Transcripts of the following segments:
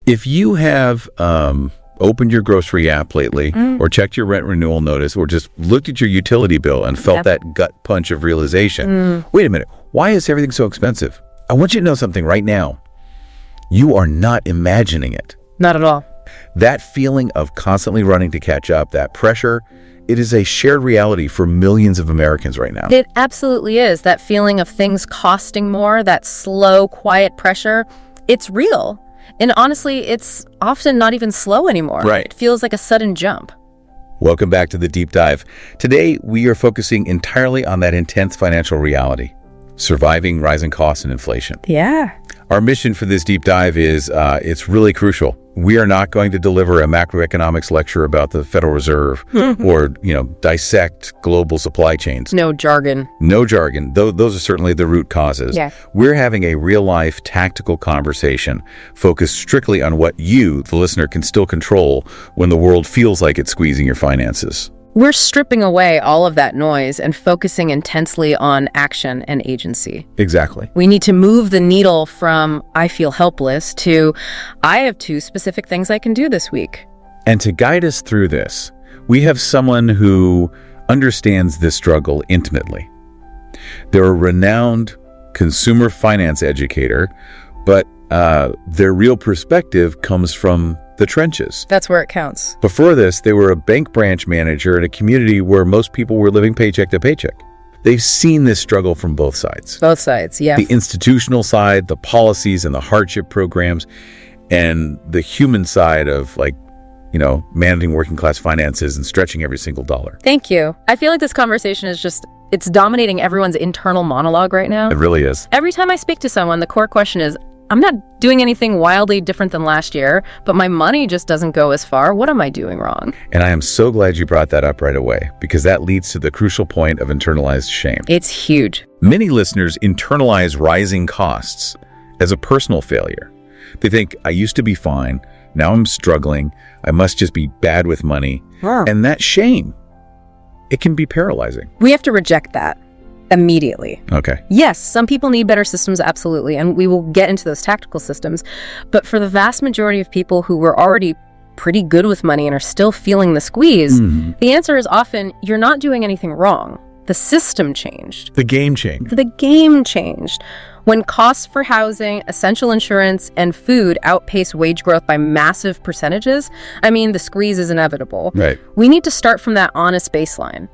If you have opened your grocery app lately or checked your rent renewal notice or just looked at your utility bill and felt that gut punch of realization, wait a minute, why is everything so expensive? I want you to know something right now. You are not imagining it. Not at all. That feeling of constantly running to catch up, that pressure, it is a shared reality for millions of Americans right now. It absolutely is. That feeling of things costing more, that slow, quiet pressure, it's real. And honestly, it's often not even slow anymore. Right. It feels like a sudden jump. Welcome back to the Deep Dive. Today, we are focusing entirely on that intense financial reality, surviving rising costs and inflation. Yeah. Our mission for this deep dive is, it's really crucial. We are not going to deliver a macroeconomics lecture about the Federal Reserve or, dissect global supply chains. No jargon. No jargon. Those are certainly the root causes. Yeah. We're having a real-life tactical conversation focused strictly on what you, the listener, can still control when the world feels like it's squeezing your finances. We're stripping away all of that noise and focusing intensely on action and agency. Exactly. We need to move the needle from I feel helpless to I have 2 specific things I can do this week. And to guide us through this, we have someone who understands this struggle intimately. They're a renowned consumer finance educator, but their real perspective comes from the trenches. That's where it counts. Before this, they were a bank branch manager in a community where most people were living paycheck to paycheck. They've seen this struggle from both sides. Both sides, yeah. The institutional side, the policies and the hardship programs, and the human side of managing working class finances and stretching every single dollar. Thank you. I feel like this conversation is it's dominating everyone's internal monologue right now. It really is. Every time I speak to someone, the core question is, I'm not doing anything wildly different than last year, but my money just doesn't go as far. What am I doing wrong? And I am so glad you brought that up right away, because that leads to the crucial point of internalized shame. It's huge. Many listeners internalize rising costs as a personal failure. They think, I used to be fine, now I'm struggling, I must just be bad with money. And that shame, it can be paralyzing. We have to reject that immediately. Okay. Yes, some people need better systems, absolutely, and we will get into those tactical systems. But for the vast majority of people who were already pretty good with money and are still feeling the squeeze, the answer is often, you're not doing anything wrong. The system changed. The game changed. The game changed. When costs for housing, essential insurance, and food outpace wage growth by massive percentages, the squeeze is inevitable. Right. We need to start from that honest baseline.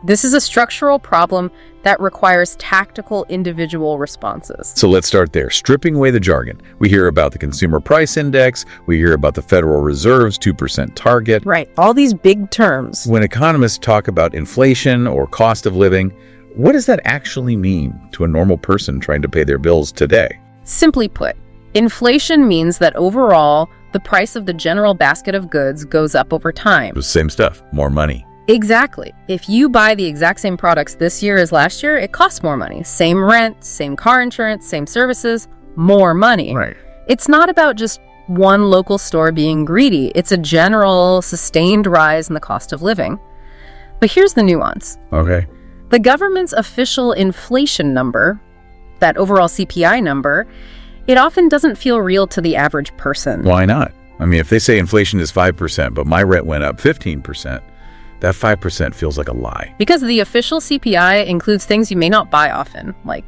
This is a structural problem that requires tactical individual responses. So let's start there. Stripping away the jargon. We hear about the Consumer Price Index. We hear about the Federal Reserve's 2% target. Right. All these big terms. When economists talk about inflation or cost of living, what does that actually mean to a normal person trying to pay their bills today? Simply put, inflation means that overall, the price of the general basket of goods goes up over time. The same stuff, more money. Exactly. If you buy the exact same products this year as last year, it costs more money. Same rent, same car insurance, same services, more money. Right. It's not about just one local store being greedy. It's a general, sustained rise in the cost of living. But here's the nuance. Okay. The government's official inflation number, that overall CPI number, it often doesn't feel real to the average person. Why not? If they say inflation is 5%, but my rent went up 15%, that 5% feels like a lie. Because the official CPI includes things you may not buy often, like,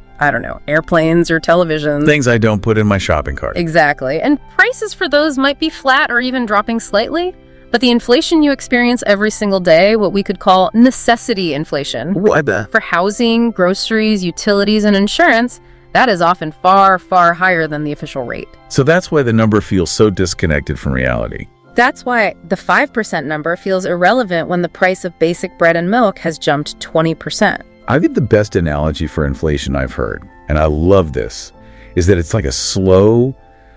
airplanes or televisions. Things I don't put in my shopping cart. Exactly. And prices for those might be flat or even dropping slightly. But the inflation you experience every single day, what we could call necessity inflation, for housing, groceries, utilities, and insurance, that is often far, far higher than the official rate. So that's why the number feels so disconnected from reality. That's why the 5% number feels irrelevant when the price of basic bread and milk has jumped 20%. I think the best analogy for inflation I've heard, and I love this, is that it's like a slow,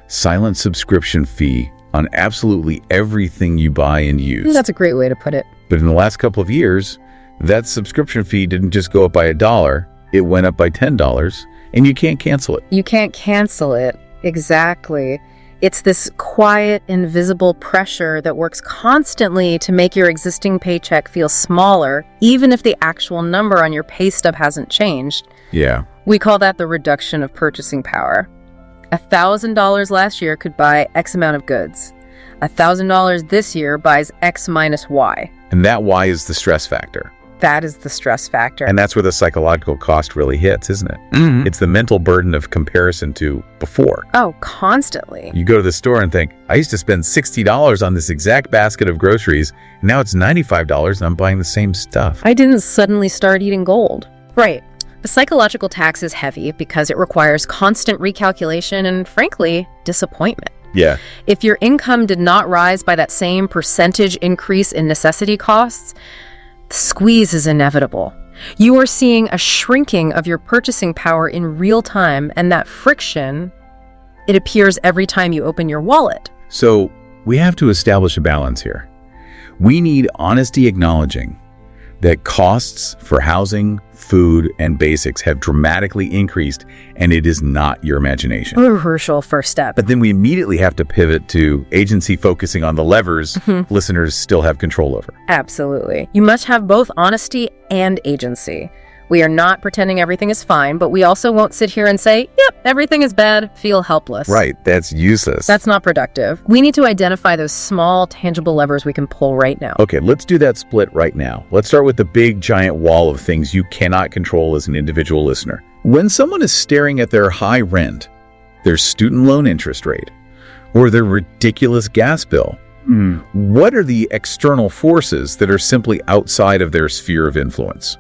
silent subscription fee on absolutely everything you buy and use. That's a great way to put it. But in the last couple of years, that subscription fee didn't just go up by $1, it went up by $10, and you can't cancel it. You can't cancel it. Exactly. It's this quiet, invisible pressure that works constantly to make your existing paycheck feel smaller, even if the actual number on your pay stub hasn't changed. Yeah. We call that the reduction of purchasing power. $1,000 last year could buy X amount of goods. $1,000 this year buys X minus Y. And that Y is the stress factor. That is the stress factor. And that's where the psychological cost really hits, isn't it? Mm-hmm. It's the mental burden of comparison to before. Oh, constantly. You go to the store and think, I used to spend $60 on this exact basket of groceries, and now it's $95 and I'm buying the same stuff. I didn't suddenly start eating gold. Right. The psychological tax is heavy because it requires constant recalculation and, frankly, disappointment. Yeah. If your income did not rise by that same percentage increase in necessity costs, the squeeze is inevitable. You are seeing a shrinking of your purchasing power in real time, and that friction, it appears every time you open your wallet. So we have to establish a balance here. We need honesty acknowledging that costs for housing, food, and basics have dramatically increased, and it is not your imagination. A crucial first step. But then we immediately have to pivot to agency focusing on the levers listeners still have control over. Absolutely. You must have both honesty and agency. We are not pretending everything is fine, but we also won't sit here and say, yep, everything is bad, feel helpless. Right, that's useless. That's not productive. We need to identify those small, tangible levers we can pull right now. Okay, let's do that split right now. Let's start with the big, giant wall of things you cannot control as an individual listener. When someone is staring at their high rent, their student loan interest rate, or their ridiculous gas bill, what are the external forces that are simply outside of their sphere of influence?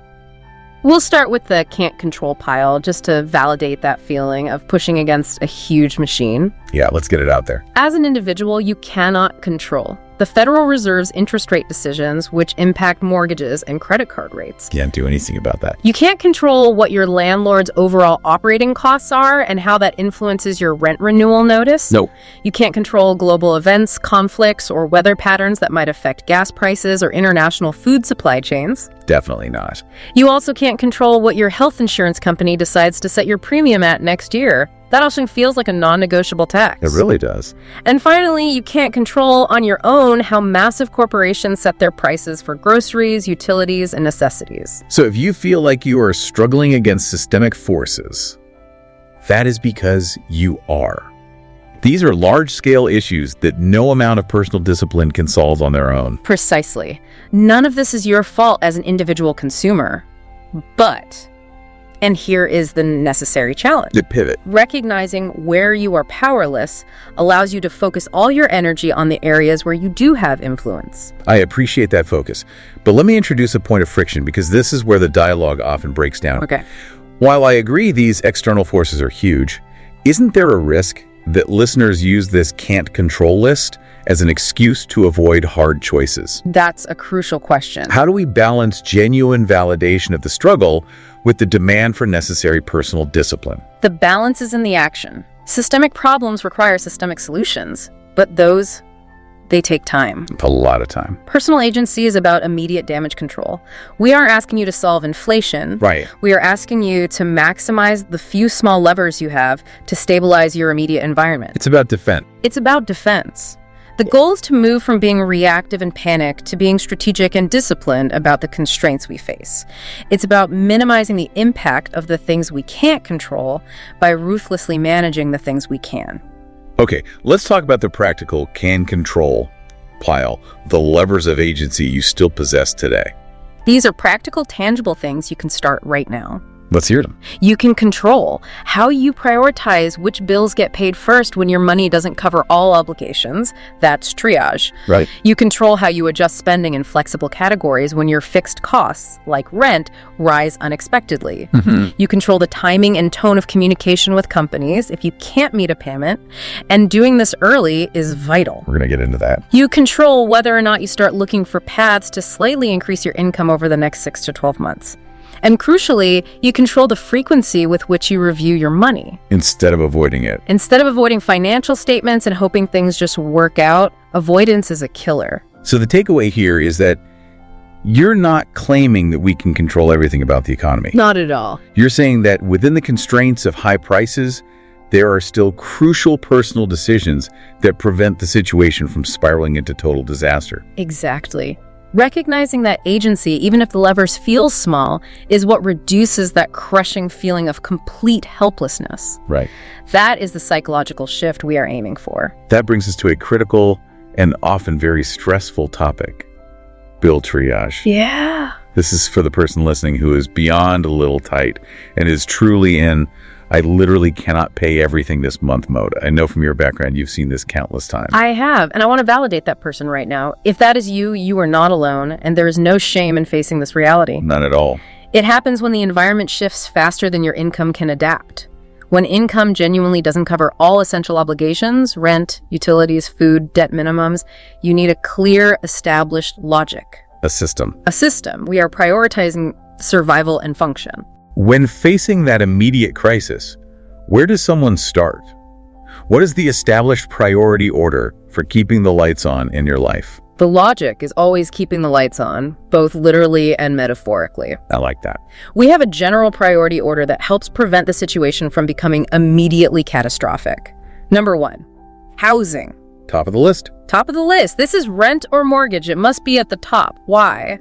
We'll start with the can't control pile just to validate that feeling of pushing against a huge machine. Yeah, let's get it out there. As an individual, you cannot control the Federal Reserve's interest rate decisions, which impact mortgages and credit card rates. Can't do anything about that. You can't control what your landlord's overall operating costs are and how that influences your rent renewal notice. Nope. You can't control global events, conflicts, or weather patterns that might affect gas prices or international food supply chains. Definitely not. You also can't control what your health insurance company decides to set your premium at next year. That often feels like a non-negotiable tax. It really does. And finally, you can't control on your own how massive corporations set their prices for groceries, utilities, and necessities. So if you feel like you are struggling against systemic forces, that is because you are. These are large-scale issues that no amount of personal discipline can solve on their own. Precisely. None of this is your fault as an individual consumer. But, and here is the necessary challenge. The pivot. Recognizing where you are powerless allows you to focus all your energy on the areas where you do have influence. I appreciate that focus. But let me introduce a point of friction because this is where the dialogue often breaks down. Okay. While I agree these external forces are huge, isn't there a risk that listeners use this can't control list as an excuse to avoid hard choices? That's a crucial question. How do we balance genuine validation of the struggle with the demand for necessary personal discipline? The balance is in the action. Systemic problems require systemic solutions, but those, they take time. A lot of time. Personal agency is about immediate damage control. We aren't asking you to solve inflation. Right. We are asking you to maximize the few small levers you have to stabilize your immediate environment. It's about defense. It's about defense. The goal is to move from being reactive and panicked to being strategic and disciplined about the constraints we face. It's about minimizing the impact of the things we can't control by ruthlessly managing the things we can. Okay, let's talk about the practical can control pile, the levers of agency you still possess today. These are practical, tangible things you can start right now. Let's hear them. You can control how you prioritize which bills get paid first when your money doesn't cover all obligations. That's triage. Right. You control how you adjust spending in flexible categories when your fixed costs, like rent, rise unexpectedly. You control the timing and tone of communication with companies if you can't meet a payment, and doing this early is vital. We're going to get into that. You control whether or not you start looking for paths to slightly increase your income over the next 6 to 12 months. And crucially, you control the frequency with which you review your money. Instead of avoiding it. Instead of avoiding financial statements and hoping things just work out, avoidance is a killer. So the takeaway here is that you're not claiming that we can control everything about the economy. Not at all. You're saying that within the constraints of high prices, there are still crucial personal decisions that prevent the situation from spiraling into total disaster. Exactly. Recognizing that agency, even if the levers feel small, is what reduces that crushing feeling of complete helplessness. Right. That is the psychological shift we are aiming for. That brings us to a critical and often very stressful topic: bill triage. Yeah. This is for the person listening who is beyond a little tight and is truly in, I literally cannot pay everything this month mode. I know from your background, you've seen this countless times. I have, and I want to validate that person right now. If that is you, you are not alone, and there is no shame in facing this reality. None at all. It happens when the environment shifts faster than your income can adapt. When income genuinely doesn't cover all essential obligations, rent, utilities, food, debt minimums, you need a clear, established logic. A system. A system. We are prioritizing survival and function. When facing that immediate crisis, where does someone start? What is the established priority order for keeping the lights on in your life? The logic is always keeping the lights on, both literally and metaphorically. I like that. We have a general priority order that helps prevent the situation from becoming immediately catastrophic. Number 1, housing. Top of the list. Top of the list. This is rent or mortgage. It must be at the top. Why?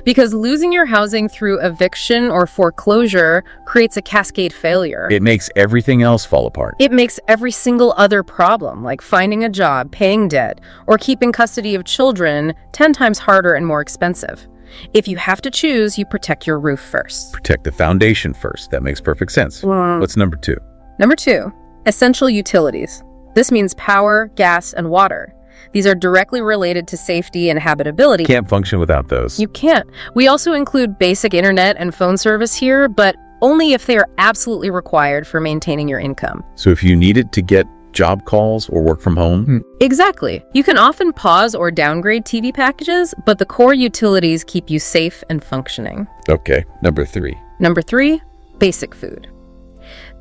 Because losing your housing through eviction or foreclosure creates a cascade failure. It makes everything else fall apart. It makes every single other problem, like finding a job, paying debt, or keeping custody of children, 10 times harder and more expensive. If you have to choose, you protect your roof first. Protect the foundation first. That makes perfect sense. What's number 2? Number 2, essential utilities. This means power, gas, and water. These are directly related to safety and habitability. Can't function without those. You can't. We also include basic internet and phone service here, but only if they are absolutely required for maintaining your income. So if you need it to get job calls or work from home? Exactly. You can often pause or downgrade TV packages, but the core utilities keep you safe and functioning. Okay, number 3. Number 3, basic food.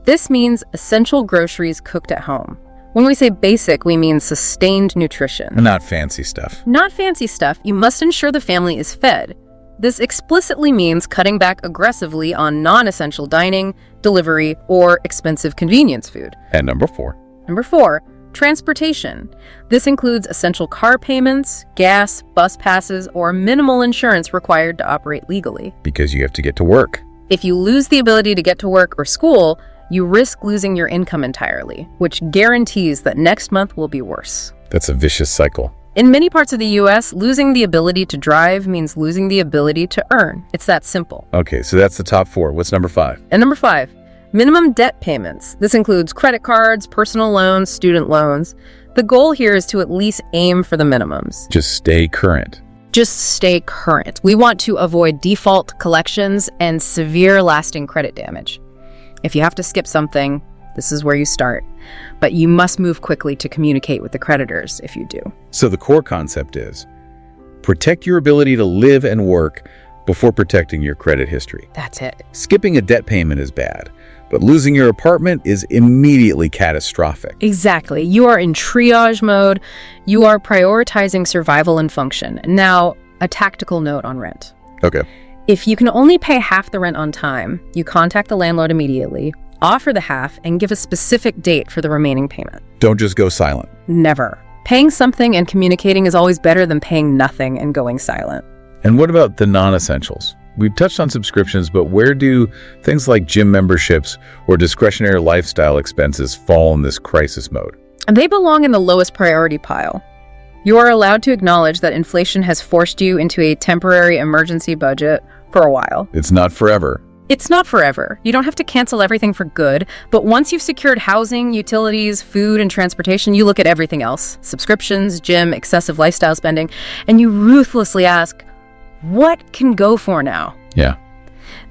This means essential groceries cooked at home. When we say basic, we mean sustained nutrition. Not fancy stuff. Not fancy stuff. You must ensure the family is fed. This explicitly means cutting back aggressively on non-essential dining, delivery, or expensive convenience food. And number 4. Number 4, transportation. This includes essential car payments, gas, bus passes, or minimal insurance required to operate legally. Because you have to get to work. If you lose the ability to get to work or school, you risk losing your income entirely, which guarantees that next month will be worse. That's a vicious cycle. In many parts of the U.S., losing the ability to drive means losing the ability to earn. It's that simple. Okay, so that's the top 4. What's number 5? And number 5, minimum debt payments. This includes credit cards, personal loans, student loans. The goal here is to at least aim for the minimums. Just stay current. Just stay current. We want to avoid default collections and severe lasting credit damage. If you have to skip something, this is where you start. But you must move quickly to communicate with the creditors if you do. So the core concept is protect your ability to live and work before protecting your credit history. That's it. Skipping a debt payment is bad, but losing your apartment is immediately catastrophic. Exactly. You are in triage mode. You are prioritizing survival and function. Now, a tactical note on rent. Okay. If you can only pay half the rent on time, you contact the landlord immediately, offer the half, and give a specific date for the remaining payment. Don't just go silent. Never. Paying something and communicating is always better than paying nothing and going silent. And what about the non-essentials? We've touched on subscriptions, but where do things like gym memberships or discretionary lifestyle expenses fall in this crisis mode? They belong in the lowest priority pile. You are allowed to acknowledge that inflation has forced you into a temporary emergency budget for a while. It's not forever. It's not forever. You don't have to cancel everything for good, but once you've secured housing, utilities, food, and transportation, you look at everything else, subscriptions, gym, excessive lifestyle spending, and you ruthlessly ask, what can go for now? Yeah.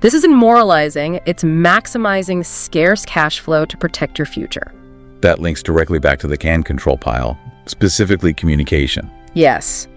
This isn't moralizing, it's maximizing scarce cash flow to protect your future. That links directly back to the can control pile, specifically communication. Yes.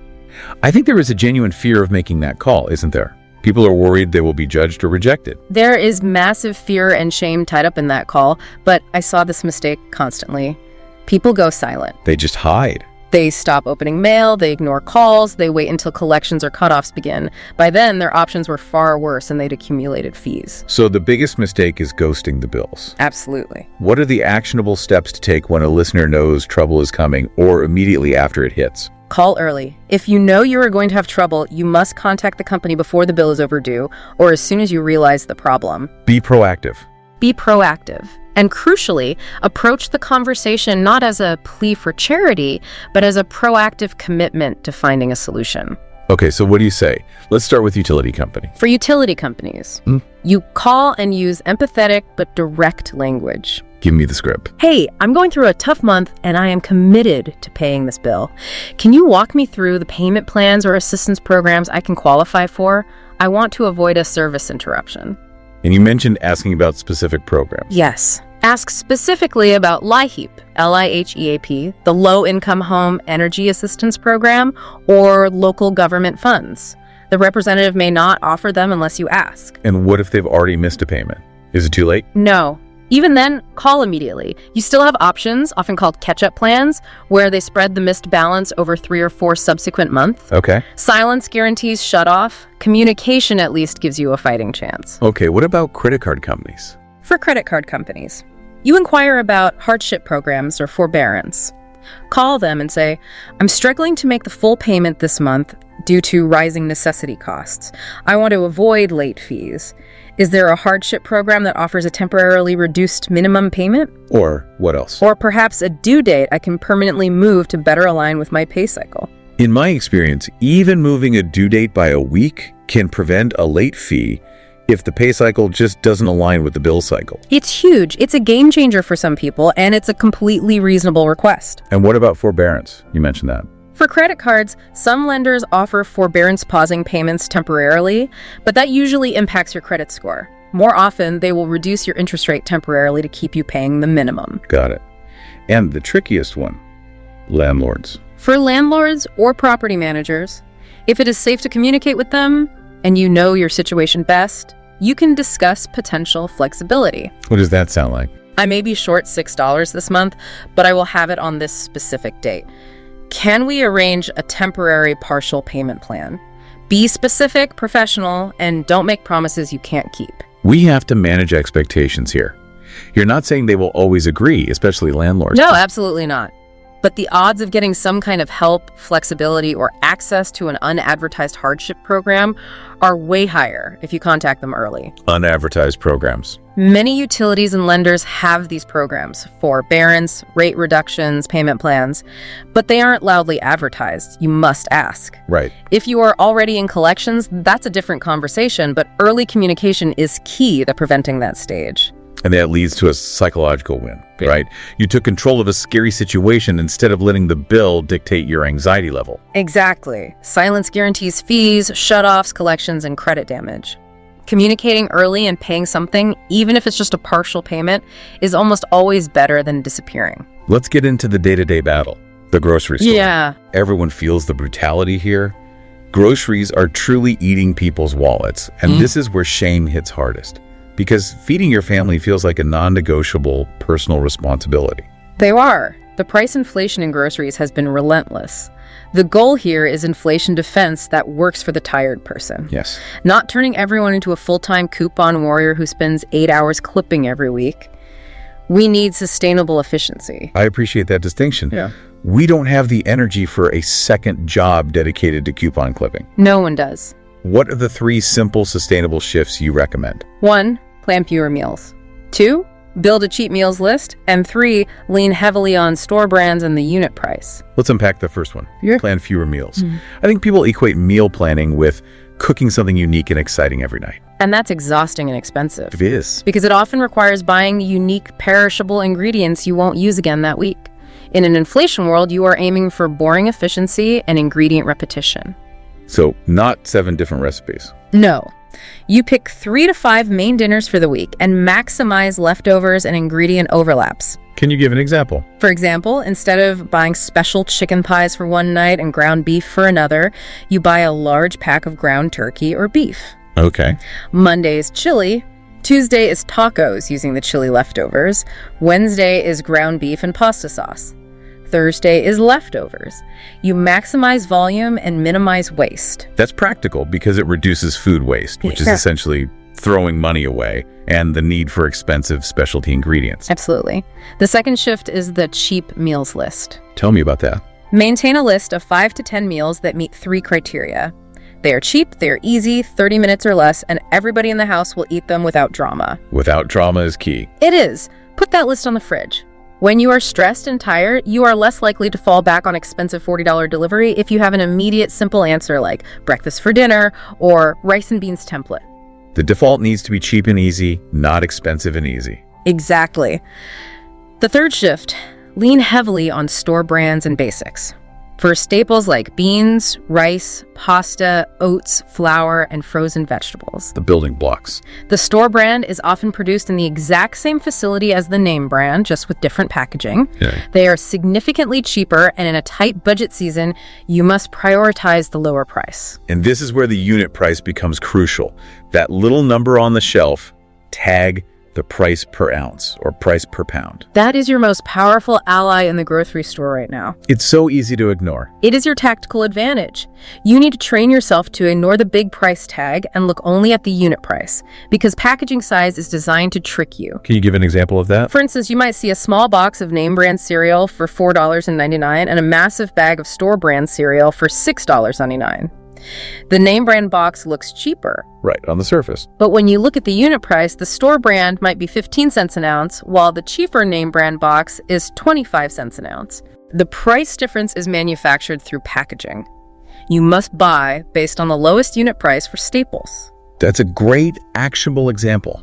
I think there is a genuine fear of making that call, isn't there? People are worried they will be judged or rejected. There is massive fear and shame tied up in that call, but I saw this mistake constantly. People go silent. They just hide. They stop opening mail, they ignore calls, they wait until collections or cutoffs begin. By then, their options were far worse and they'd accumulated fees. So the biggest mistake is ghosting the bills. Absolutely. What are the actionable steps to take when a listener knows trouble is coming or immediately after it hits? Call early. If you know you are going to have trouble, you must contact the company before the bill is overdue or as soon as you realize the problem. Be proactive. Be proactive. And crucially, approach the conversation not as a plea for charity, but as a proactive commitment to finding a solution. Okay, so what do you say? Let's start with utility company. For utility companies, you call and use empathetic but direct language. Give me the script. Hey, I'm going through a tough month and I am committed to paying this bill. Can you walk me through the payment plans or assistance programs I can qualify for? I want to avoid a service interruption. And you mentioned asking about specific programs. Yes. Ask specifically about LIHEAP, LIHEAP, the Low Income Home Energy Assistance Program, or local government funds. The representative may not offer them unless you ask. And what if they've already missed a payment? Is it too late? No. Even then, call immediately. You still have options, often called catch-up plans, where they spread the missed balance over 3 or 4 subsequent months. Okay. Silence guarantees shut-off. Communication at least gives you a fighting chance. Okay, what about credit card companies? For credit card companies, you inquire about hardship programs or forbearance. Call them and say, I'm struggling to make the full payment this month due to rising necessity costs. I want to avoid late fees. Is there a hardship program that offers a temporarily reduced minimum payment? Or what else? Or perhaps a due date I can permanently move to better align with my pay cycle. In my experience, even moving a due date by a week can prevent a late fee if the pay cycle just doesn't align with the bill cycle. It's huge. It's a game changer for some people, and it's a completely reasonable request. And what about forbearance? You mentioned that. For credit cards, some lenders offer forbearance pausing payments temporarily, but that usually impacts your credit score. More often, they will reduce your interest rate temporarily to keep you paying the minimum. Got it. And the trickiest one, landlords. For landlords or property managers, if it is safe to communicate with them and you know your situation best, you can discuss potential flexibility. What does that sound like? I may be short $6 this month, but I will have it on this specific date. Can we arrange a temporary partial payment plan? Be specific, professional, and don't make promises you can't keep. We have to manage expectations here. You're not saying they will always agree, especially landlords. No, absolutely not. But the odds of getting some kind of help, flexibility, or access to an unadvertised hardship program are way higher if you contact them early. Unadvertised programs. Many utilities and lenders have these programs, forbearance, rate reductions, payment plans, but they aren't loudly advertised. You must ask. Right. If you are already in collections, that's a different conversation, but early communication is key to preventing that stage. And that leads to a psychological win, right? You took control of a scary situation instead of letting the bill dictate your anxiety level. Exactly. Silence guarantees fees, shutoffs, collections, and credit damage. Communicating early and paying something, even if it's just a partial payment, is almost always better than disappearing. Let's get into the day-to-day battle, the grocery store. Yeah. Everyone feels the brutality here. Groceries are truly eating people's wallets, and this is where shame hits hardest. Because feeding your family feels like a non-negotiable personal responsibility. They are. The price inflation in groceries has been relentless. The goal here is inflation defense that works for the tired person. Yes. Not turning everyone into a full-time coupon warrior who spends 8 hours clipping every week. We need sustainable efficiency. I appreciate that distinction. Yeah. We don't have the energy for a second job dedicated to coupon clipping. No one does. What are the 3 simple, sustainable shifts you recommend? 1, plan fewer meals. 2, build a cheap meals list. And 3, lean heavily on store brands and the unit price. Let's unpack the first one. Yeah. Plan fewer meals. I think people equate meal planning with cooking something unique and exciting every night. And that's exhausting and expensive. It is. Because it often requires buying unique, perishable ingredients you won't use again that week. In an inflation world, you are aiming for boring efficiency and ingredient repetition. So, not 7 different recipes. No. You pick 3 to 5 main dinners for the week and maximize leftovers and ingredient overlaps. Can you give an example? For example, instead of buying special chicken pies for one night and ground beef for another, you buy a large pack of ground turkey or beef. Okay. Monday is chili. Tuesday is tacos using the chili leftovers. Wednesday is ground beef and pasta sauce. Thursday is leftovers. You maximize volume and minimize waste. That's practical because it reduces food waste, which is essentially throwing money away, and the need for expensive specialty ingredients. Absolutely. The second shift is the cheap meals list. Tell me about that. Maintain a list of 5 to 10 meals that meet 3 criteria. They are cheap, they are easy, 30 minutes or less, and everybody in the house will eat them without drama. Without drama is key. It is. Put that list on the fridge. When you are stressed and tired, you are less likely to fall back on expensive $40 delivery if you have an immediate simple answer like breakfast for dinner or rice and beans template. The default needs to be cheap and easy, not expensive and easy. Exactly. The third shift, lean heavily on store brands and basics. For staples like beans, rice, pasta, oats, flour, and frozen vegetables. The building blocks. The store brand is often produced in the exact same facility as the name brand, just with different packaging. Yeah. They are significantly cheaper, and in a tight budget season, you must prioritize the lower price. And this is where the unit price becomes crucial. That little number on the shelf, tag the price per ounce or price per pound. That is your most powerful ally in the grocery store right now. It's so easy to ignore. It is your tactical advantage. You need to train yourself to ignore the big price tag and look only at the unit price, because packaging size is designed to trick you. Can you give an example of that? For instance, you might see a small box of name brand cereal for $4.99 and a massive bag of store brand cereal for $6.99. The name brand box looks cheaper. Right, on the surface. But when you look at the unit price, the store brand might be 15 cents an ounce, while the cheaper name brand box is 25 cents an ounce. The price difference is manufactured through packaging. You must buy based on the lowest unit price for staples. That's a great, actionable example.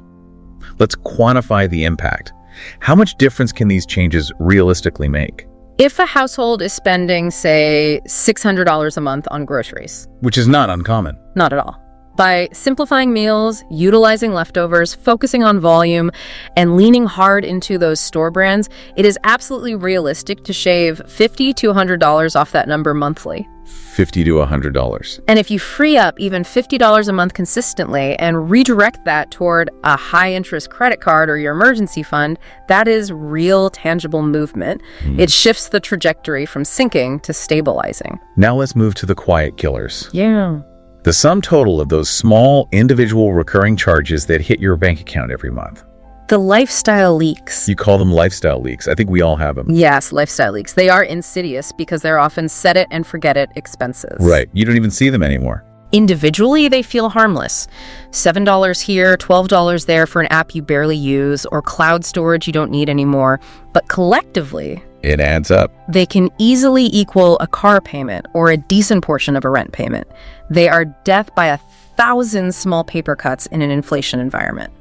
Let's quantify the impact. How much difference can these changes realistically make? If a household is spending, say, $600 a month on groceries. Which is not uncommon. Not at all. By simplifying meals, utilizing leftovers, focusing on volume, and leaning hard into those store brands, it is absolutely realistic to shave $50 to $100 off that number monthly. $50 to $100. And if you free up even $50 a month consistently and redirect that toward a high-interest credit card or your emergency fund, that is real, tangible movement. It shifts the trajectory from sinking to stabilizing. Now let's move to the quiet killers. Yeah. The sum total of those small, individual recurring charges that hit your bank account every month. The lifestyle leaks. You call them lifestyle leaks. I think we all have them. Yes, lifestyle leaks. They are insidious because they're often set it and forget it expenses. Right. You don't even see them anymore. Individually, they feel harmless. $7 here, $12 there for an app you barely use, or cloud storage you don't need anymore. But collectively, it adds up. They can easily equal a car payment or a decent portion of a rent payment. They are death by 1,000 small paper cuts in an inflation environment.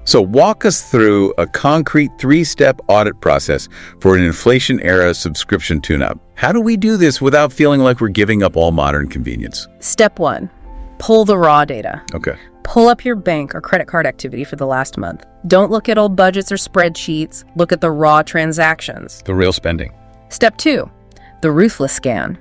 So walk us through a concrete 3-step audit process for an inflation-era subscription tune-up. How do we do this without feeling like we're giving up all modern convenience? Step 1, pull the raw data. Okay. Pull up your bank or credit card activity for the last month. Don't look at old budgets or spreadsheets. Look at the raw transactions. The real spending. Step 2, the ruthless scan.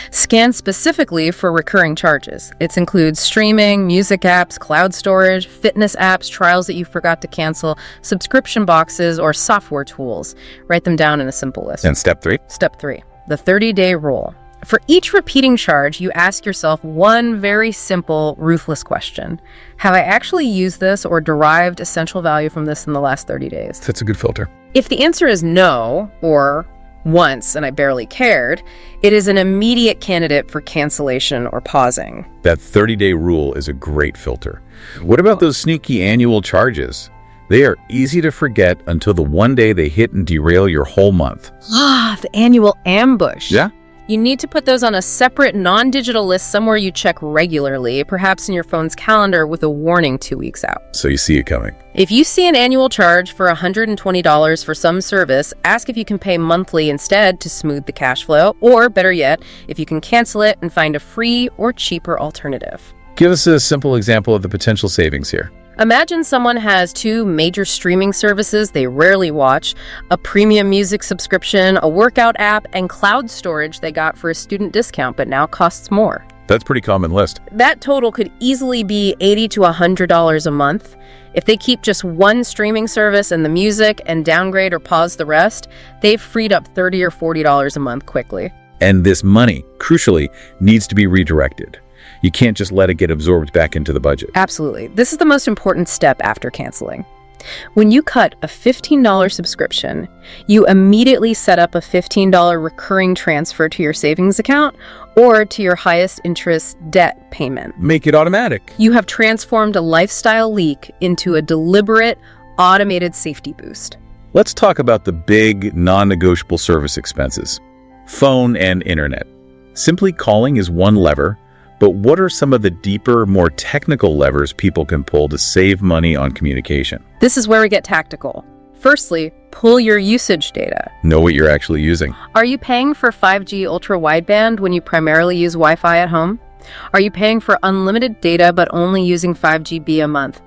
Scan specifically for recurring charges. It includes streaming, music apps, cloud storage, fitness apps, trials that you forgot to cancel, subscription boxes, or software tools. Write them down in a simple list. And step 3? Step 3, the 30-day rule. For each repeating charge, you ask yourself one very simple, ruthless question. Have I actually used this or derived essential value from this in the last 30 days? That's a good filter. If the answer is no, or once and I barely cared, it is an immediate candidate for cancellation or pausing. That 30-day rule is a great filter. What about those sneaky annual charges? They are easy to forget until the one day they hit and derail your whole month. The annual ambush. Yeah? You need to put those on a separate non-digital list somewhere you check regularly, perhaps in your phone's calendar with a warning 2 weeks out. So you see it coming. If you see an annual charge for $120 for some service, ask if you can pay monthly instead to smooth the cash flow, or better yet, if you can cancel it and find a free or cheaper alternative. Give us a simple example of the potential savings here. Imagine someone has 2 major streaming services they rarely watch, a premium music subscription, a workout app, and cloud storage they got for a student discount but now costs more. That's a pretty common list. That total could easily be $80 to $100 a month. If they keep just one streaming service and the music and downgrade or pause the rest, they've freed up $30 or $40 a month quickly. And this money, crucially, needs to be redirected. You can't just let it get absorbed back into the budget. Absolutely. This is the most important step after canceling. When you cut a $15 subscription, you immediately set up a $15 recurring transfer to your savings account or to your highest interest debt payment. Make it automatic. You have transformed a lifestyle leak into a deliberate, automated safety boost. Let's talk about the big, non-negotiable service expenses. Phone and internet. Simply calling is one lever, but what are some of the deeper, more technical levers people can pull to save money on communication? This is where we get tactical. Firstly, pull your usage data. Know what you're actually using. Are you paying for 5G ultra-wideband when you primarily use Wi-Fi at home? Are you paying for unlimited data but only using 5GB a month?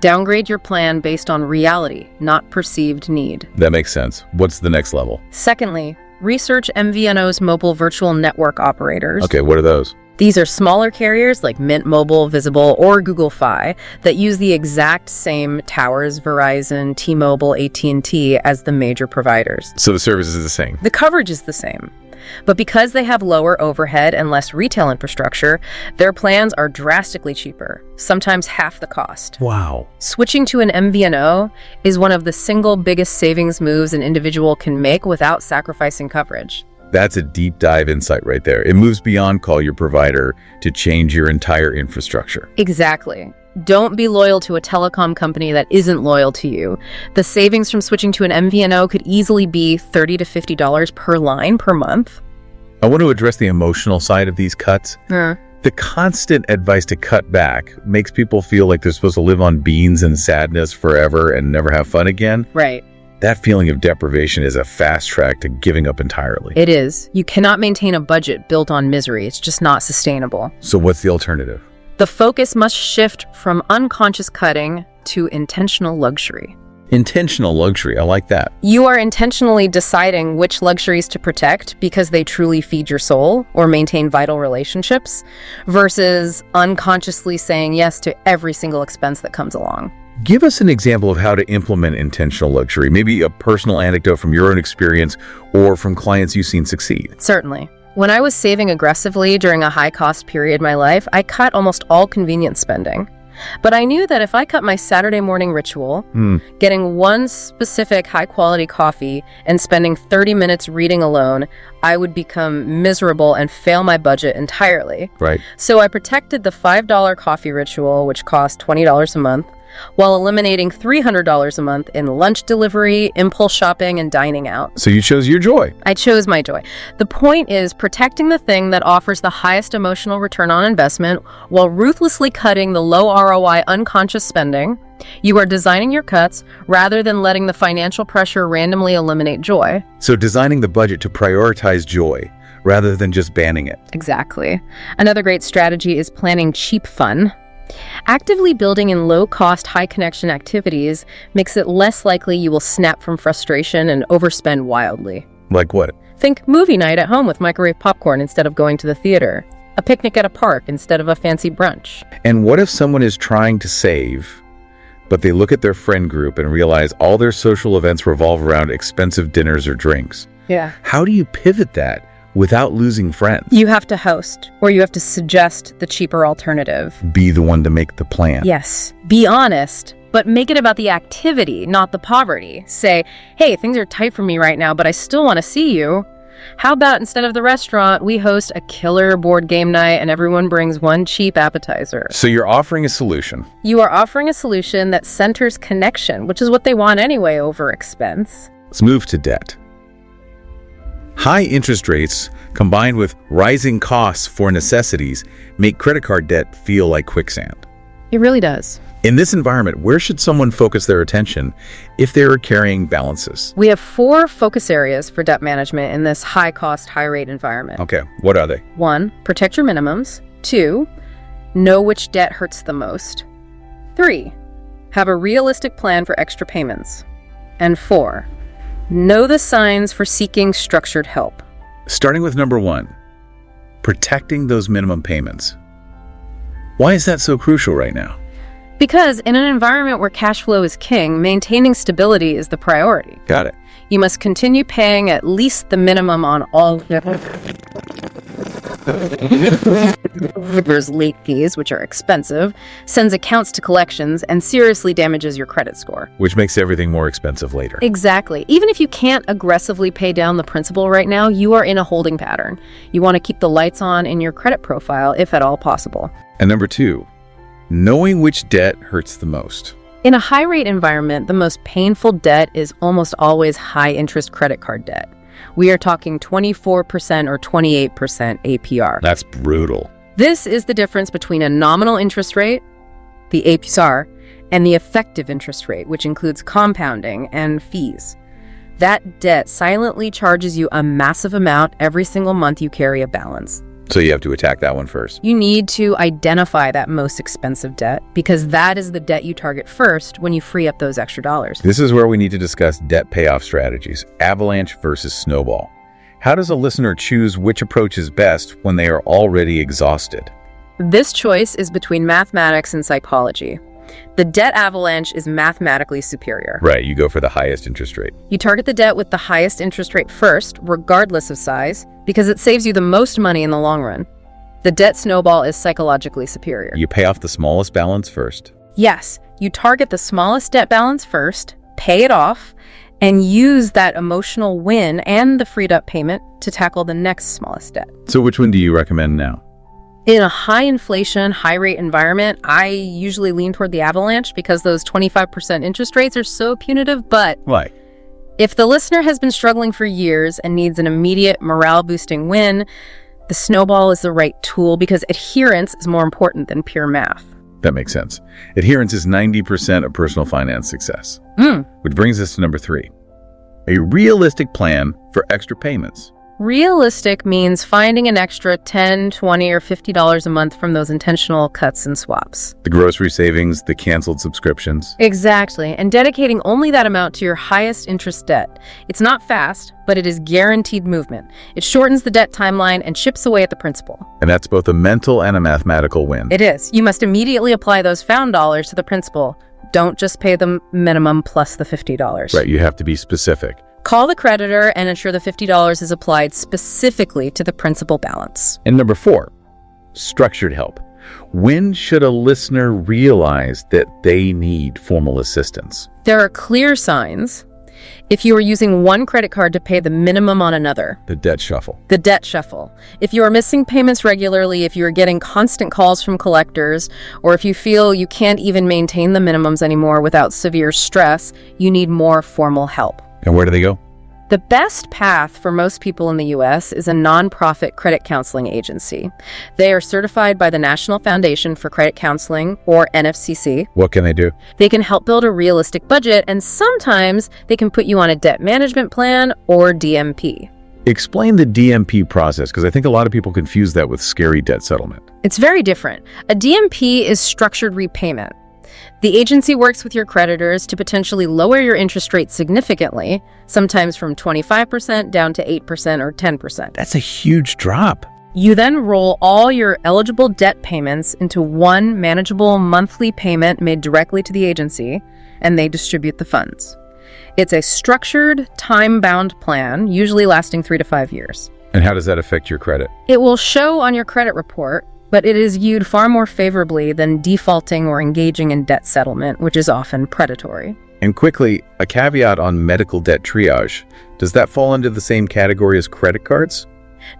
Downgrade your plan based on reality, not perceived need. That makes sense. What's the next level? Secondly, research MVNO's mobile virtual network operators. Okay, what are those? These are smaller carriers like Mint Mobile, Visible, or Google Fi that use the exact same towers, Verizon, T-Mobile, AT&T as the major providers. So the service is the same. The coverage is the same. But because they have lower overhead and less retail infrastructure, their plans are drastically cheaper, sometimes half the cost. Wow. Switching to an MVNO is one of the single biggest savings moves an individual can make without sacrificing coverage. That's a deep dive insight right there. It moves beyond call your provider to change your entire infrastructure. Exactly. Don't be loyal to a telecom company that isn't loyal to you. The savings from switching to an MVNO could easily be $30 to $50 per line per month. I want to address the emotional side of these cuts. The constant advice to cut back makes people feel like they're supposed to live on beans and sadness forever and never have fun again. Right. That feeling of deprivation is a fast track to giving up entirely. It is. You cannot maintain a budget built on misery. It's just not sustainable. So what's the alternative? The focus must shift from unconscious cutting to intentional luxury. Intentional luxury, I like that. You are intentionally deciding which luxuries to protect because they truly feed your soul or maintain vital relationships, versus unconsciously saying yes to every single expense that comes along. Give us an example of how to implement intentional luxury, maybe a personal anecdote from your own experience or from clients you've seen succeed. Certainly. When I was saving aggressively during a high-cost period in my life, I cut almost all convenience spending. But I knew that if I cut my Saturday morning ritual, getting one specific high-quality coffee and spending 30 minutes reading alone, I would become miserable and fail my budget entirely. Right. So I protected the $5 coffee ritual, which cost $20 a month, while eliminating $300 a month in lunch delivery, impulse shopping, and dining out. So you chose your joy. I chose my joy. The point is protecting the thing that offers the highest emotional return on investment while ruthlessly cutting the low ROI unconscious spending. You are designing your cuts rather than letting the financial pressure randomly eliminate joy. So designing the budget to prioritize joy rather than just banning it. Exactly. Another great strategy is planning cheap fun. Actively building in low-cost, high-connection activities makes it less likely you will snap from frustration and overspend wildly. Like what? Think movie night at home with microwave popcorn instead of going to the theater. A picnic at a park instead of a fancy brunch. And what if someone is trying to save, but they look at their friend group and realize all their social events revolve around expensive dinners or drinks? Yeah. How do you pivot that without losing friends? You have to host, or you have to suggest the cheaper alternative. Be the one to make the plan. Yes. Be honest, but make it about the activity, not the poverty. Say, hey, things are tight for me right now, but I still want to see you. How about instead of the restaurant, we host a killer board game night and everyone brings one cheap appetizer? So you're offering a solution. You are offering a solution that centers connection, which is what they want anyway over expense. Let's move to debt. High interest rates combined with rising costs for necessities make credit card debt feel like quicksand. It really does. In this environment, where should someone focus their attention if they're carrying balances? We have 4 focus areas for debt management in this high-cost, high-rate environment. Okay, what are they? 1, protect your minimums. 2, know which debt hurts the most. 3, have a realistic plan for extra payments. And 4, know the signs for seeking structured help. Starting with number 1, protecting those minimum payments. Why is that so crucial right now? Because in an environment where cash flow is king, maintaining stability is the priority. Got it. You must continue paying at least the minimum on all. There's late fees, which are expensive, sends accounts to collections, and seriously damages your credit score. Which makes everything more expensive later. Exactly. Even if you can't aggressively pay down the principal right now, you are in a holding pattern. You want to keep the lights on in your credit profile, if at all possible. And number 2, knowing which debt hurts the most. In a high-rate environment, the most painful debt is almost always high-interest credit card debt. We are talking 24% or 28% APR. That's brutal. This is the difference between a nominal interest rate, the APR, and the effective interest rate, which includes compounding and fees. That debt silently charges you a massive amount every single month you carry a balance. So you have to attack that one first. You need to identify that most expensive debt because that is the debt you target first when you free up those extra dollars. This is where we need to discuss debt payoff strategies, avalanche versus snowball. How does a listener choose which approach is best when they are already exhausted? This choice is between mathematics and psychology. The debt avalanche is mathematically superior. Right, you go for the highest interest rate. You target the debt with the highest interest rate first, regardless of size, because it saves you the most money in the long run. The debt snowball is psychologically superior. You pay off the smallest balance first. Yes, you target the smallest debt balance first, pay it off, and use that emotional win and the freed up payment to tackle the next smallest debt. So which one do you recommend now? In a high inflation, high rate environment, I usually lean toward the avalanche because those 25% interest rates are so punitive. But Why? if the listener has been struggling for years and needs an immediate morale boosting win, the snowball is the right tool because adherence is more important than pure math. That makes sense. Adherence is 90% of personal finance success. Which brings us to number 3. A realistic plan for extra payments. Realistic means finding an extra $10, $20, or $50 a month from those intentional cuts and swaps. The grocery savings, the canceled subscriptions. Exactly, and dedicating only that amount to your highest interest debt. It's not fast, but it is guaranteed movement. It shortens the debt timeline and chips away at the principal. And that's both a mental and a mathematical win. It is. You must immediately apply those found dollars to the principal. Don't just pay the minimum plus the $50. Right, you have to be specific. Call the creditor and ensure the $50 is applied specifically to the principal balance. And number 4, structured help. When should a listener realize that they need formal assistance? There are clear signs. If you are using one credit card to pay the minimum on another. The debt shuffle. The debt shuffle. If you are missing payments regularly, if you are getting constant calls from collectors, or if you feel you can't even maintain the minimums anymore without severe stress, you need more formal help. And where do they go? The best path for most people in the U.S. is a nonprofit credit counseling agency. They are certified by the National Foundation for Credit Counseling, or NFCC. What can they do? They can help build a realistic budget, and sometimes they can put you on a debt management plan or DMP. Explain the DMP process, because I think a lot of people confuse that with scary debt settlement. It's very different. A DMP is structured repayment. The agency works with your creditors to potentially lower your interest rate significantly, sometimes from 25% down to 8% or 10%. That's a huge drop. You then roll all your eligible debt payments into one manageable monthly payment made directly to the agency, and they distribute the funds. It's a structured, time-bound plan, usually lasting 3 to 5 years. And how does that affect your credit? It will show on your credit report, but it is viewed far more favorably than defaulting or engaging in debt settlement, which is often predatory. And quickly, a caveat on medical debt triage. Does that fall under the same category as credit cards?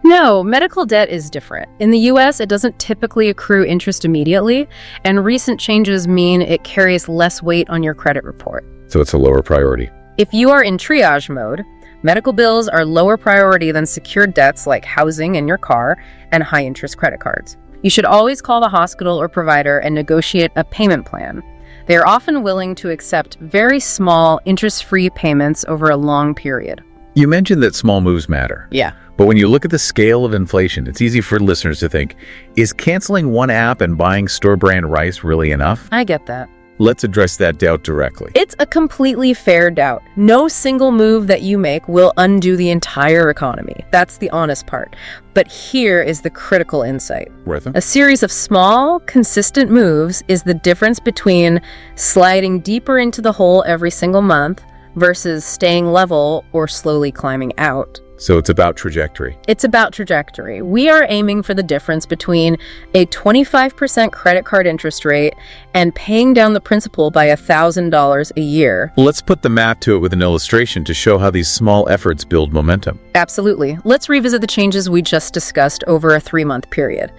No, medical debt is different. In the U.S., it doesn't typically accrue interest immediately, and recent changes mean it carries less weight on your credit report. So it's a lower priority. If you are in triage mode, medical bills are lower priority than secured debts like housing and your car and high-interest credit cards. You should always call the hospital or provider and negotiate a payment plan. They are often willing to accept very small, interest-free payments over a long period. You mentioned that small moves matter. Yeah. But when you look at the scale of inflation, it's easy for listeners to think, is canceling one app and buying store-brand rice really enough? I get that. Let's address that doubt directly. It's a completely fair doubt. No single move that you make will undo the entire economy. That's the honest part. But here is the critical insight. Worth it? A series of small, consistent moves is the difference between sliding deeper into the hole every single month versus staying level or slowly climbing out. So it's about trajectory. It's about trajectory. We are aiming for the difference between a 25% credit card interest rate and paying down the principal by $1,000 a year. Let's put the map to it with an illustration to show how these small efforts build momentum. Absolutely. Let's revisit the changes we just discussed over a 3-month period.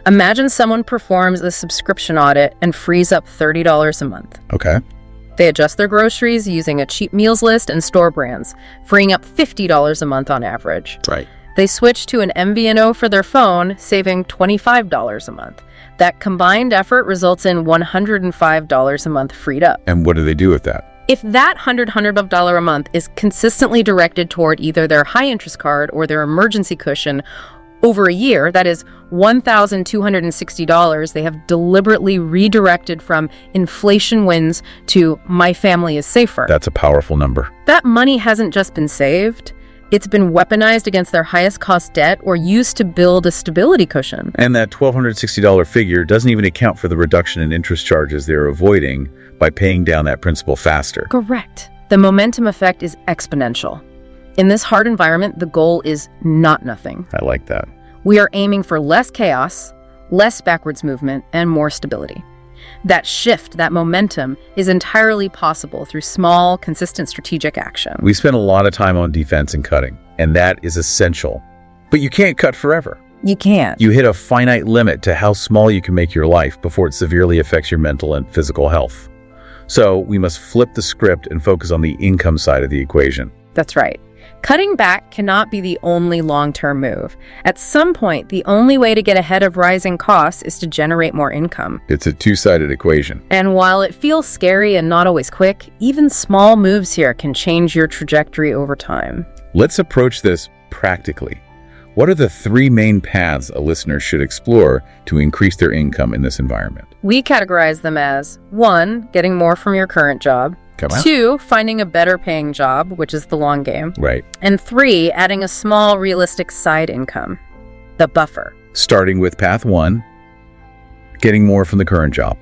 Imagine someone performs a subscription audit and frees up $30 a month. Okay. They adjust their groceries using a cheap meals list and store brands, freeing up $50 a month on average. Right. They switch to an MVNO for their phone, saving $25 a month. That combined effort results in $105 a month freed up. And what do they do with that? If that $100 a month is consistently directed toward either their high-interest card or their emergency cushion over a year, that is $1,260, they have deliberately redirected from inflation wins to my family is safer. That's a powerful number. That money hasn't just been saved. It's been weaponized against their highest cost debt or used to build a stability cushion. And that $1,260 figure doesn't even account for the reduction in interest charges they're avoiding by paying down that principal faster. Correct. The momentum effect is exponential. In this hard environment, the goal is not nothing. I like that. We are aiming for less chaos, less backwards movement, and more stability. That shift, that momentum, is entirely possible through small, consistent strategic action. We spend a lot of time on defense and cutting, and that is essential. But you can't cut forever. You can't. You hit a finite limit to how small you can make your life before it severely affects your mental and physical health. So we must flip the script and focus on the income side of the equation. That's right. Cutting back cannot be the only long-term move. At some point, the only way to get ahead of rising costs is to generate more income. It's a two-sided equation. And while it feels scary and not always quick, even small moves here can change your trajectory over time. Let's approach this practically. What are the 3 main paths a listener should explore to increase their income in this environment? We categorize them as 1, getting more from your current job. Come on. 2, finding a better paying job, which is the long game. Right. And 3, adding a small, realistic side income, the buffer. Starting with path 1, getting more from the current job.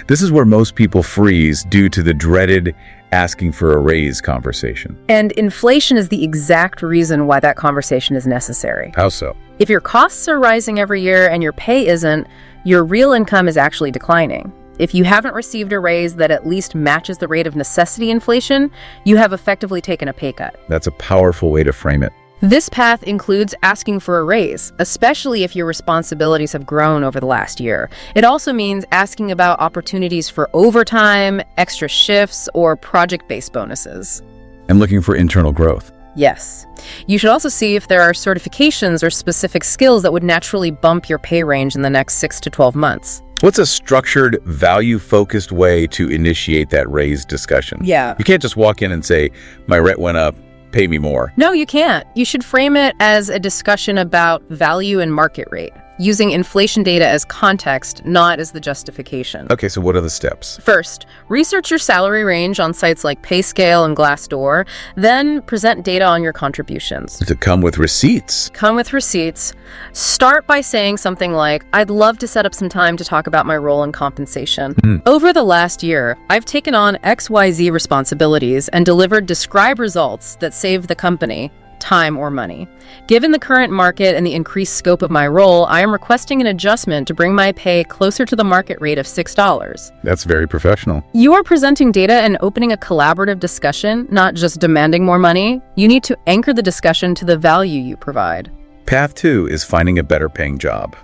This is where most people freeze due to the dreaded asking for a raise conversation. And inflation is the exact reason why that conversation is necessary. How so? If your costs are rising every year and your pay isn't, your real income is actually declining. If you haven't received a raise that at least matches the rate of necessity inflation, you have effectively taken a pay cut. That's a powerful way to frame it. This path includes asking for a raise, especially if your responsibilities have grown over the last year. It also means asking about opportunities for overtime, extra shifts, or project-based bonuses. And looking for internal growth. Yes. You should also see if there are certifications or specific skills that would naturally bump your pay range in the next 6 to 12 months. What's a structured, value-focused way to initiate that raise discussion? Yeah. You can't just walk in and say, my rent went up, pay me more. No, you can't. You should frame it as a discussion about value and market rate, using inflation data as context, not as the justification. Okay, so what are the steps? First, research your salary range on sites like PayScale and Glassdoor, then present data on your contributions. To come with receipts. Come with receipts. Start by saying something like, I'd love to set up some time to talk about my role in compensation. Over the last year, I've taken on XYZ responsibilities and delivered described results that save the company time or money. Given the current market and the increased scope of my role, I am requesting an adjustment to bring my pay closer to the market rate of $6. That's very professional. You are presenting data and opening a collaborative discussion, not just demanding more money. You need to anchor the discussion to the value you provide. Path 2 is finding a better paying job.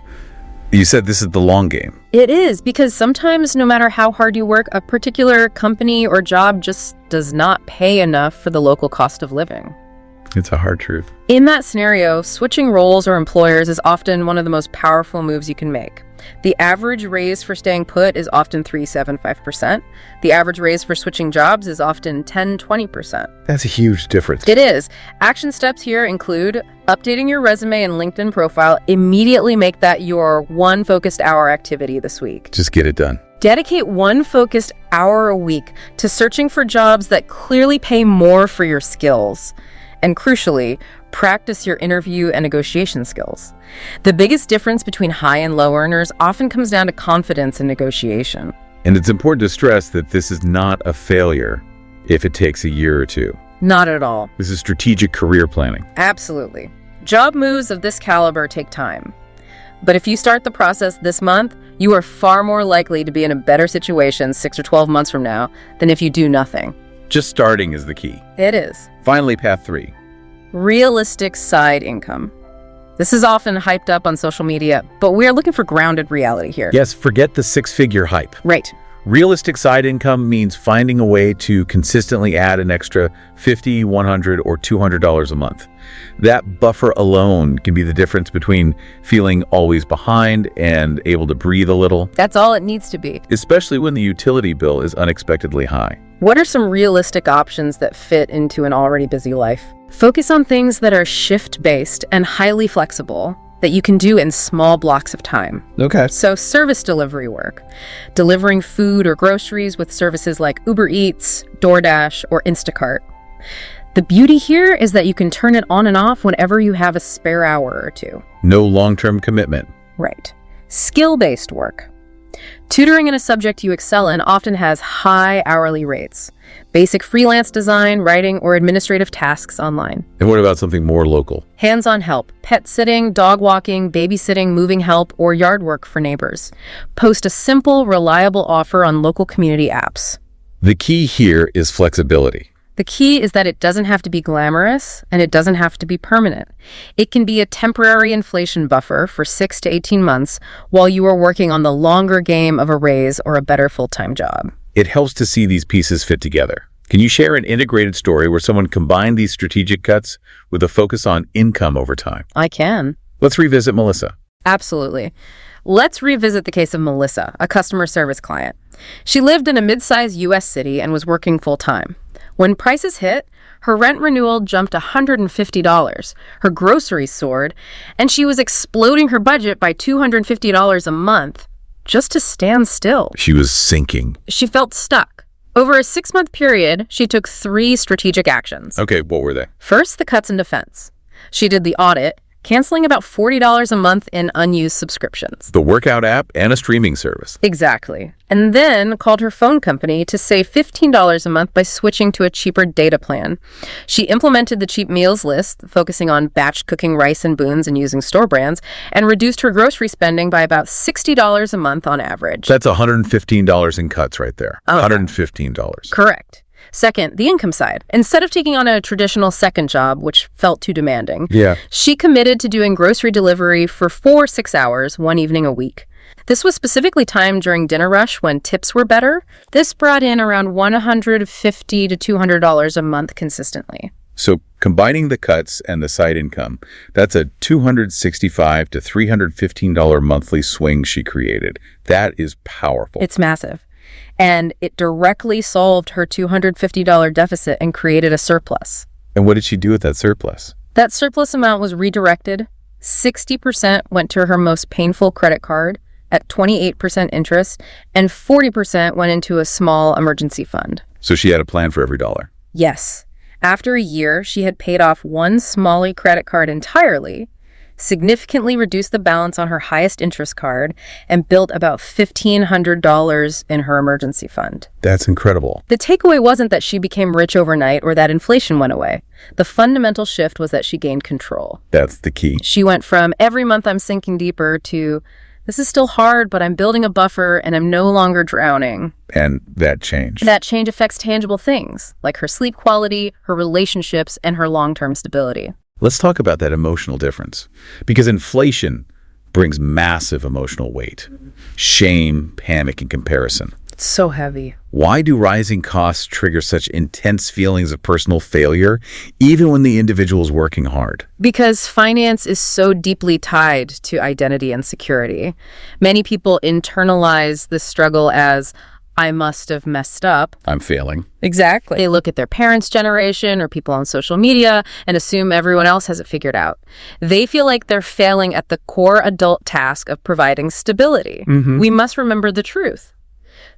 You said this is the long game. It is, because sometimes no matter how hard you work, a particular company or job just does not pay enough for the local cost of living. It's a hard truth. In that scenario, switching roles or employers is often one of the most powerful moves you can make. The average raise for staying put is often 3.75%. The average raise for switching jobs is often 10-20%. That's a huge difference. It is. Action steps here include updating your resume and LinkedIn profile. Immediately make that your one focused hour activity this week. Just get it done. Dedicate one focused hour a week to searching for jobs that clearly pay more for your skills. And crucially, practice your interview and negotiation skills. The biggest difference between high and low earners often comes down to confidence in negotiation. And it's important to stress that this is not a failure if it takes a year or two. Not at all. This is strategic career planning. Absolutely. Job moves of this caliber take time. But if you start the process this month, you are far more likely to be in a better situation 6 or 12 months from now than if you do nothing. Just starting is the key. It is. Finally, path 3. Realistic side income. This is often hyped up on social media, but we are looking for grounded reality here. Yes, forget the 6-figure hype. Right. Realistic side income means finding a way to consistently add an extra $50, $100, or $200 a month. That buffer alone can be the difference between feeling always behind and able to breathe a little. That's all it needs to be. Especially when the utility bill is unexpectedly high. What are some realistic options that fit into an already busy life? Focus on things that are shift-based and highly flexible that you can do in small blocks of time. Okay. So service delivery work, delivering food or groceries with services like Uber Eats, DoorDash, or Instacart. The beauty here is that you can turn it on and off whenever you have a spare hour or two. No long-term commitment. Right. Skill-based work. Tutoring in a subject you excel in often has high hourly rates. Basic freelance design, writing, or administrative tasks online. And what about something more local? Hands-on help, pet sitting, dog walking, babysitting, moving help, or yard work for neighbors. Post a simple, reliable offer on local community apps. The key here is flexibility. The key is that it doesn't have to be glamorous and it doesn't have to be permanent. It can be a temporary inflation buffer for 6 to 18 months while you are working on the longer game of a raise or a better full-time job. It helps to see these pieces fit together. Can you share an integrated story where someone combined these strategic cuts with a focus on income over time? I can. Let's revisit Melissa. Absolutely. Let's revisit the case of Melissa, a customer service client. She lived in a mid-sized U.S. city and was working full-time. When prices hit, her rent renewal jumped $150, her groceries soared, and she was exploding her budget by $250 a month just to stand still. She was sinking. She felt stuck. Over a 6-month period, she took 3 strategic actions. Okay, what were they? First, the cuts in defense. She did the audit, canceling about $40 a month in unused subscriptions. The workout app and a streaming service. Exactly. And then called her phone company to save $15 a month by switching to a cheaper data plan. She implemented the cheap meals list, focusing on batch cooking rice and beans and using store brands, and reduced her grocery spending by about $60 a month on average. That's $115 in cuts right there. Okay. $115. Correct. Second, the income side. Instead of taking on a traditional second job, which felt too demanding, she committed to doing grocery delivery for 4-6 hours, one evening a week. This was specifically timed during dinner rush when tips were better. This brought in around $150 to $200 a month consistently. So combining the cuts and the side income, that's a $265 to $315 monthly swing she created. That is powerful. It's massive. And it directly solved her $250 deficit and created a surplus. And what did she do with that surplus? That surplus amount was redirected. 60% went to her most painful credit card at 28% interest, and 40% went into a small emergency fund. So she had a plan for every dollar. Yes. After a year, she had paid off one Smalley credit card entirely, significantly reduced the balance on her highest interest card, and built about $1,500 in her emergency fund. That's incredible. The takeaway wasn't that she became rich overnight or that inflation went away. The fundamental shift was that she gained control. That's the key. She went from every month I'm sinking deeper to this is still hard, but I'm building a buffer and I'm no longer drowning. And that changed. That change affects tangible things like her sleep quality, her relationships, and her long-term stability. Let's talk about that emotional difference, because inflation brings massive emotional weight, shame, panic, and comparison. It's so heavy. Why do rising costs trigger such intense feelings of personal failure, even when the individual is working hard? Because finance is so deeply tied to identity and security. Many people internalize the struggle as, I must have messed up. I'm failing. Exactly. They look at their parents' generation or people on social media and assume everyone else has it figured out. They feel like they're failing at the core adult task of providing stability. We must remember the truth.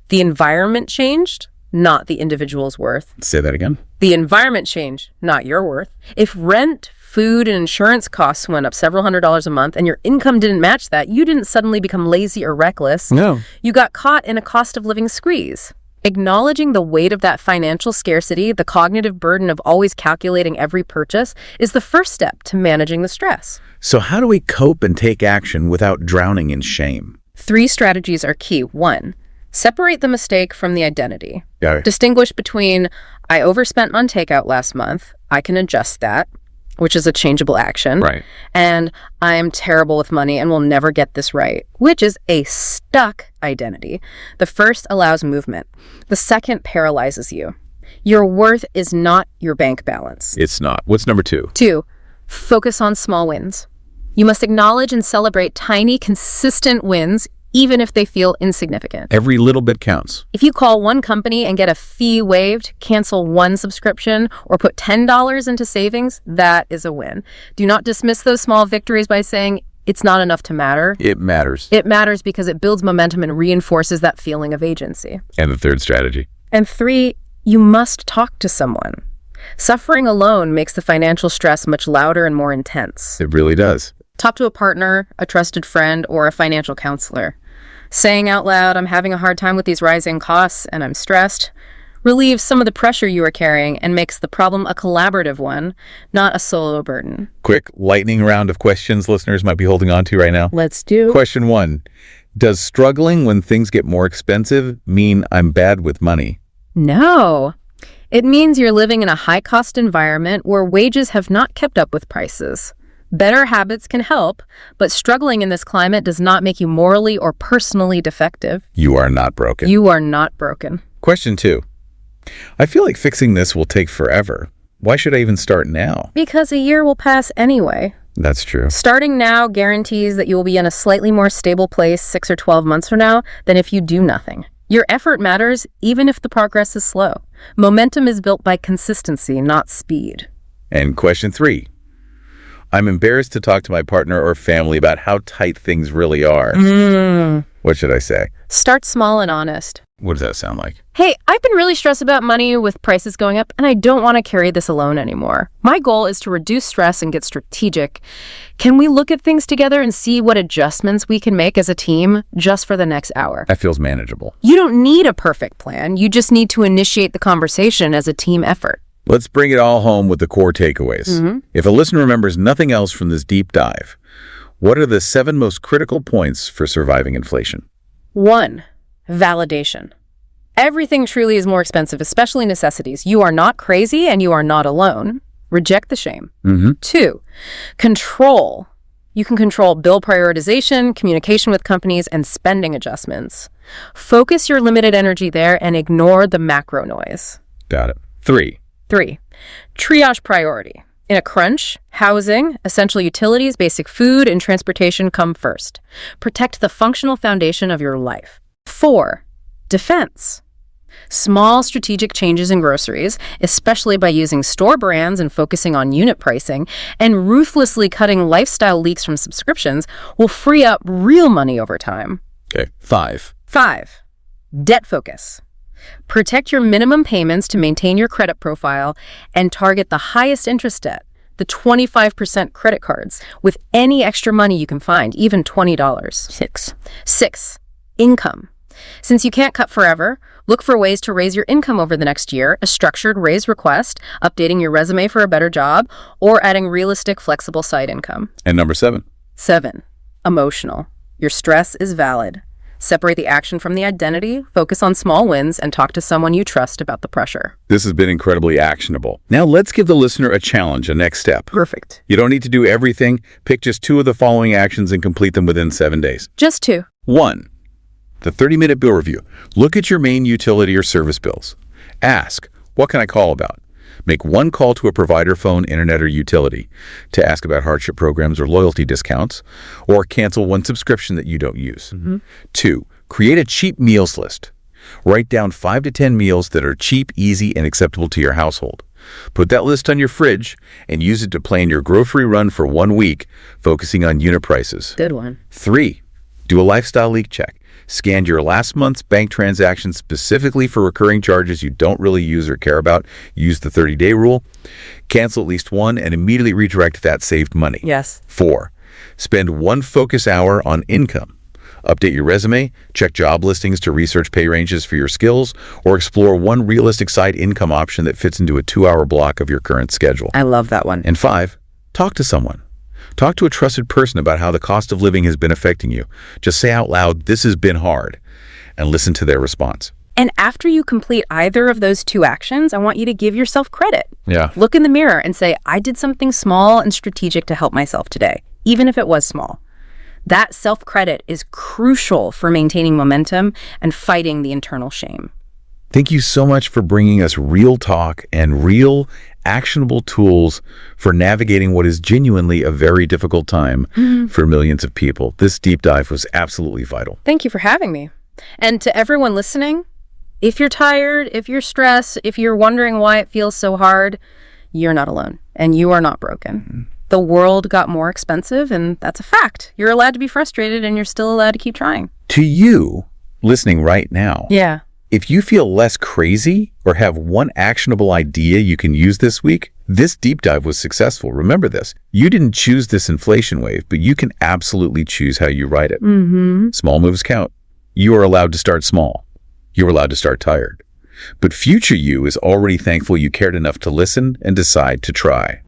The environment changed, not the individual's worth. Say that again. The environment changed, not your worth. If rent, food, and insurance costs went up several $100s a month and your income didn't match that, you didn't suddenly become lazy or reckless. No. You got caught in a cost of living squeeze. Acknowledging the weight of that financial scarcity, the cognitive burden of always calculating every purchase, is the first step to managing the stress. So how do we cope and take action without drowning in shame? 3 strategies are key. 1, separate the mistake from the identity. Got it. Distinguish between, I overspent on takeout last month, I can adjust that, which is a changeable action. Right. And I am terrible with money and will never get this right, which is a stuck identity. The first allows movement. The second paralyzes you. Your worth is not your bank balance. It's not. What's number 2? 2, focus on small wins. You must acknowledge and celebrate tiny, consistent wins, even if they feel insignificant. Every little bit counts. If you call one company and get a fee waived, cancel one subscription, or put $10 into savings, that is a win. Do not dismiss those small victories by saying it's not enough to matter. It matters. It matters because it builds momentum and reinforces that feeling of agency. And the third strategy? And 3, you must talk to someone. Suffering alone makes the financial stress much louder and more intense. It really does. Talk to a partner, a trusted friend, or a financial counselor. Saying out loud, I'm having a hard time with these rising costs and I'm stressed, relieves some of the pressure you are carrying and makes the problem a collaborative one, not a solo burden. Quick lightning round of questions listeners might be holding on to right now. Let's do. Question 1. Does struggling when things get more expensive mean I'm bad with money? No. It means you're living in a high-cost environment where wages have not kept up with prices. Better habits can help, but struggling in this climate does not make you morally or personally defective. You are not broken. You are not broken. Question 2. I feel like fixing this will take forever. Why should I even start now? Because a year will pass anyway. That's true. Starting now guarantees that you will be in a slightly more stable place 6 or 12 months from now than if you do nothing. Your effort matters even if the progress is slow. Momentum is built by consistency, not speed. And question 3. I'm embarrassed to talk to my partner or family about how tight things really are. What should I say? Start small and honest. What does that sound like? Hey, I've been really stressed about money with prices going up, and I don't want to carry this alone anymore. My goal is to reduce stress and get strategic. Can we look at things together and see what adjustments we can make as a team just for the next hour? That feels manageable. You don't need a perfect plan. You just need to initiate the conversation as a team effort. Let's bring it all home with the core takeaways. If a listener remembers nothing else from this deep dive, what are the 7 most critical points for surviving inflation? 1, validation. Everything truly is more expensive, especially necessities. You are not crazy and you are not alone. Reject the shame. 2, control. You can control bill prioritization, communication with companies, and spending adjustments. Focus your limited energy there and ignore the macro noise. Got it. 3, 3, triage priority. In a crunch, housing, essential utilities, basic food, and transportation come first. Protect the functional foundation of your life. 4, defense. Small strategic changes in groceries, especially by using store brands and focusing on unit pricing, and ruthlessly cutting lifestyle leaks from subscriptions will free up real money over time. Okay. 5, 5, debt focus. Protect your minimum payments to maintain your credit profile and target the highest interest debt, the 25% credit cards, with any extra money you can find, even $20. 6, income. Since you can't cut forever, look for ways to raise your income over the next year, a structured raise request, updating your resume for a better job, or adding realistic, flexible side income. And number 7. 7, emotional. Your stress is valid. Separate the action from the identity, focus on small wins, and talk to someone you trust about the pressure. This has been incredibly actionable. Now let's give the listener a challenge, a next step. Perfect. You don't need to do everything. Pick just 2 of the following actions and complete them within 7 days. Just 2. 1, the 30-minute bill review. Look at your main utility or service bills. Ask, what can I call about? Make 1 call to a provider, phone, internet, or utility to ask about hardship programs or loyalty discounts, or cancel 1 subscription that you don't use. 2, create a cheap meals list. Write down 5 to 10 meals that are cheap, easy, and acceptable to your household. Put that list on your fridge and use it to plan your grocery run for 1 week, focusing on unit prices. Good one. 3, do a lifestyle leak check. Scan your last month's bank transactions specifically for recurring charges you don't really use or care about. Use the 30-day rule. Cancel at least 1 and immediately redirect that saved money. Yes. 4, spend 1 focus hour on income. Update your resume, check job listings to research pay ranges for your skills, or explore one realistic side income option that fits into a 2-hour block of your current schedule. I love that one. And 5, talk to someone. Talk to a trusted person about how the cost of living has been affecting you. Just say out loud, "This has been hard," and listen to their response. And after you complete either of those 2 actions, I want you to give yourself credit. Yeah. Look in the mirror and say, I did something small and strategic to help myself today, even if it was small. That self-credit is crucial for maintaining momentum and fighting the internal shame. Thank you so much for bringing us real talk and real, actionable tools for navigating what is genuinely a very difficult time for millions of people. This deep dive was absolutely vital. Thank you for having me. And to everyone listening, if you're tired, if you're stressed, if you're wondering why it feels so hard, you're not alone and you are not broken. The world got more expensive, and that's a fact. You're allowed to be frustrated and you're still allowed to keep trying. To you, listening right now, Yeah. if you feel less crazy or have one actionable idea you can use this week, this deep dive was successful. Remember this. You didn't choose this inflation wave, but you can absolutely choose how you ride it. Small moves count. You are allowed to start small. You're allowed to start tired. But future you is already thankful you cared enough to listen and decide to try.